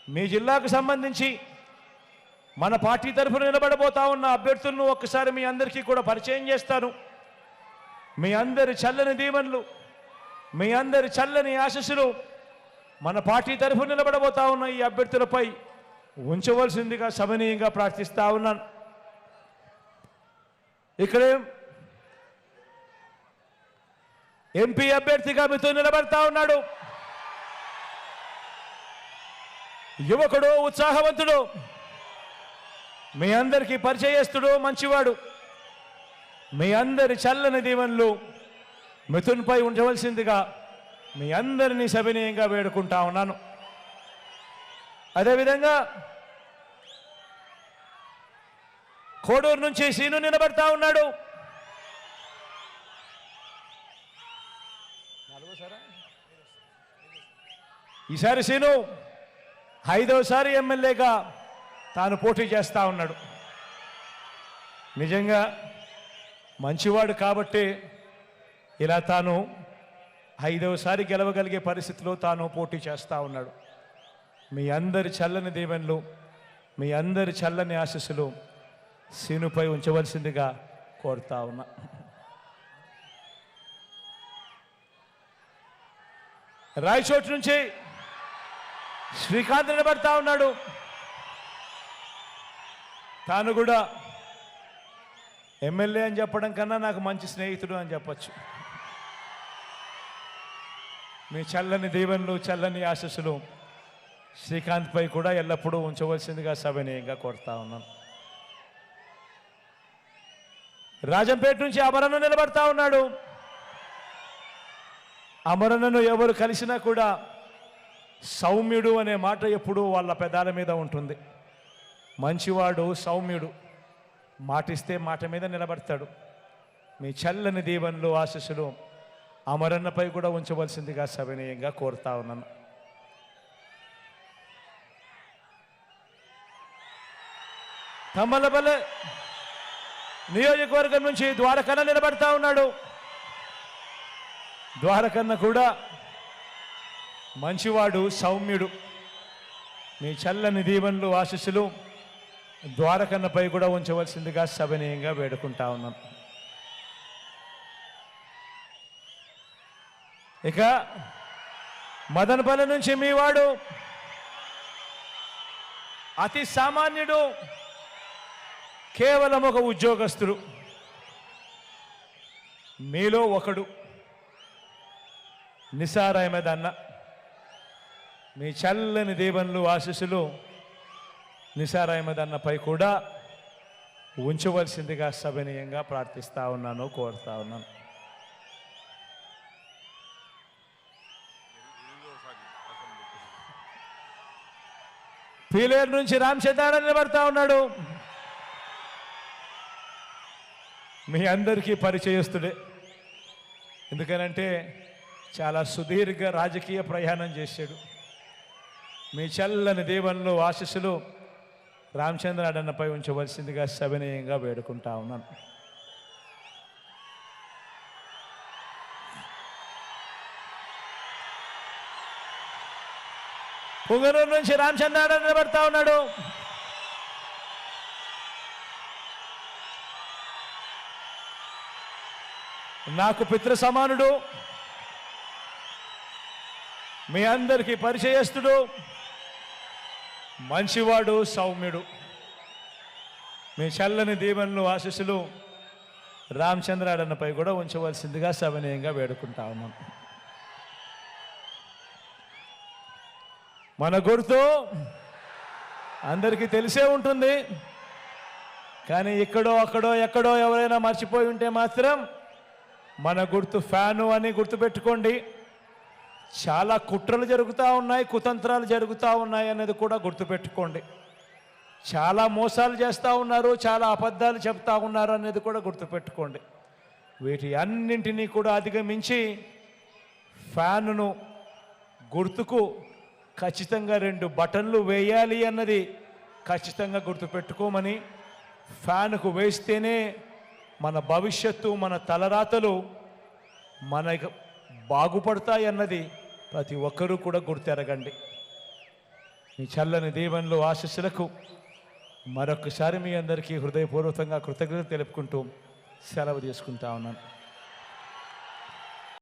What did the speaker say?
మీ జిల్లాకు సంబంధించి మన పార్టీ తరఫున నిలబడబోతా ఉన్న అభ్యర్థులను ఒక్కసారి మీ అందరికీ కూడా పరిచయం చేస్తాను. మీ అందరి చల్లని దీవెనలు, మీ అందరి చల్లని ఆశీస్సులు మన పార్టీ తరఫున నిలబడబోతా ఉన్న ఈ అభ్యర్థులపై ఉంచవలసిందిగా సవినీయంగా ప్రార్థిస్తా ఉన్నాను. ఇక్కడే ఎంపీ అభ్యర్థిగా మీతో నిలబడతా ఉన్నాడు యువకుడు, ఉత్సాహవంతుడు, మీ అందరికీ పరిచయస్తుడు, మంచివాడు. మీ అందరి చల్లని దీవెనలు మిథున్పై ఉంచవలసిందిగా మీ అందరినీ సవినీయంగా వేడుకుంటా ఉన్నాను. అదేవిధంగా కోడూరు నుంచి సీను నిలబడతా ఉన్నాడు. ఈసారి సీను 5వసారి ఎమ్మెల్యేగా తాను పోటీ చేస్తూ ఉన్నాడు. నిజంగా మంచివాడు కాబట్టి ఇలా తాను 5వసారి గెలవగలిగే పరిస్థితిలో తాను పోటీ చేస్తూ ఉన్నాడు. మీ అందరి చల్లని దీవెనలు, మీ అందరి చల్లని ఆశీస్సులు సీనుపై ఉంచవలసిందిగా కోరుతా ఉన్నా. రాయచోటు నుంచి శ్రీకాంత్ నిలబడతా ఉన్నాడు. తాను కూడా ఎమ్మెల్యే అని చెప్పడం కన్నా నాకు మంచి స్నేహితుడు అని చెప్పచ్చు. మీ చల్లని దీవెనలు, చల్లని ఆశీస్సులు శ్రీకాంత్పై కూడా ఎల్లప్పుడూ ఉంచవలసిందిగా సవినీయంగా కోరుతా ఉన్నాను. రాజంపేట నుంచి అమరన్న నిలబడతా ఉన్నాడు. అమరన్నను ఎవరు కలిసినా కూడా సౌమ్యుడు అనే మాట ఎప్పుడూ వాళ్ళ పెదాల మీద ఉంటుంది. మంచివాడు, సౌమ్యుడు, మాటిస్తే మాట మీద నిలబడతాడు. మీ చల్లని దీవెనలు, ఆశీస్సులు అమరన్నపై కూడా ఉంచవలసిందిగా సవినీయంగా కోరుతా ఉన్నాను. తమ్మలపల్లె నియోజకవర్గం నుంచి ద్వారకన్న నిలబడతా ఉన్నాడు. ద్వారకన్న కూడా మంచివాడు, సౌమ్యుడు. మీ చల్లని దీవెనలు, ఆశీస్సులు ద్వారకన్నపై కూడా ఉంచవలసిందిగా సవినీయంగా వేడుకుంటా ఉన్నాను. ఇక మదనపల్లి నుంచి మీ వాడు అతి సామాన్యుడు, కేవలం ఒక ఉద్యోగస్తుడు, మీలో ఒకడు, నిసార్ అహ్మద్ అన్న. మీ చల్లని దీవెనలు, ఆశీస్సులు నిసార్ అహ్మద్ అన్నపై కూడా ఉంచవలసిందిగా సవినీయంగా ప్రార్థిస్తా ఉన్నాను, కోరుతా ఉన్నాను. పీలేరు నుంచి రామచంద్రాడ నిలబడతా ఉన్నాడు. మీ అందరికీ పరిచయస్తుడే. ఎందుకనంటే చాలా సుదీర్ఘ రాజకీయ ప్రయాణం చేశాడు. మీ చల్లని దీవెనలు, ఆశీస్సులు రామచంద్రాడన్నపై ఉంచవలసిందిగా సవినీయంగా వేడుకుంటా ఉన్నాను. పుంగనూరు నుంచి రామచంద్రాడ నిలబడతా ఉన్నాడు. నాకు పితృ సమానుడు, మీ అందరికీ పరిచయస్తుడు, మంచివాడు, సౌమ్యుడు. మీ చల్లని దీవెనలు, ఆశీస్సులు రామచంద్రాడన్నపై కూడా ఉంచవలసిందిగా సవినీయంగా వేడుకుంటా ఉన్నాం. మన గుర్తు అందరికీ తెలిసే ఉంటుంది, కానీ ఇక్కడో అక్కడో ఎక్కడో ఎవరైనా మర్చిపోయి ఉంటే మాత్రం మన గుర్తు ఫ్యాను అని గుర్తుపెట్టుకోండి. చాలా కుట్రలు జరుగుతూ ఉన్నాయి, కుతంత్రాలు జరుగుతూ ఉన్నాయి అనేది కూడా గుర్తుపెట్టుకోండి. చాలా మోసాలు చేస్తూ ఉన్నారు, చాలా అబద్ధాలు చెప్తా ఉన్నారు అనేది కూడా గుర్తుపెట్టుకోండి. వీటి అన్నింటినీ కూడా అధిగమించి ఫ్యానును గుర్తుకు ఖచ్చితంగా 2 బటన్లు వేయాలి అన్నది ఖచ్చితంగా గుర్తుపెట్టుకోమని, ఫ్యాన్కు వేస్తేనే మన భవిష్యత్తు, మన తలరాతలు మన బాగుపడతాయి అన్నది ప్రతి ఒక్కరూ కూడా గుర్తెరగండి. మీ చల్లని దీవెనలు ఆశీస్సులకు మరొకసారి మీ అందరికీ హృదయపూర్వకంగా కృతజ్ఞత తెలుపుకుంటూ సెలవు తీసుకుంటా ఉన్నాను.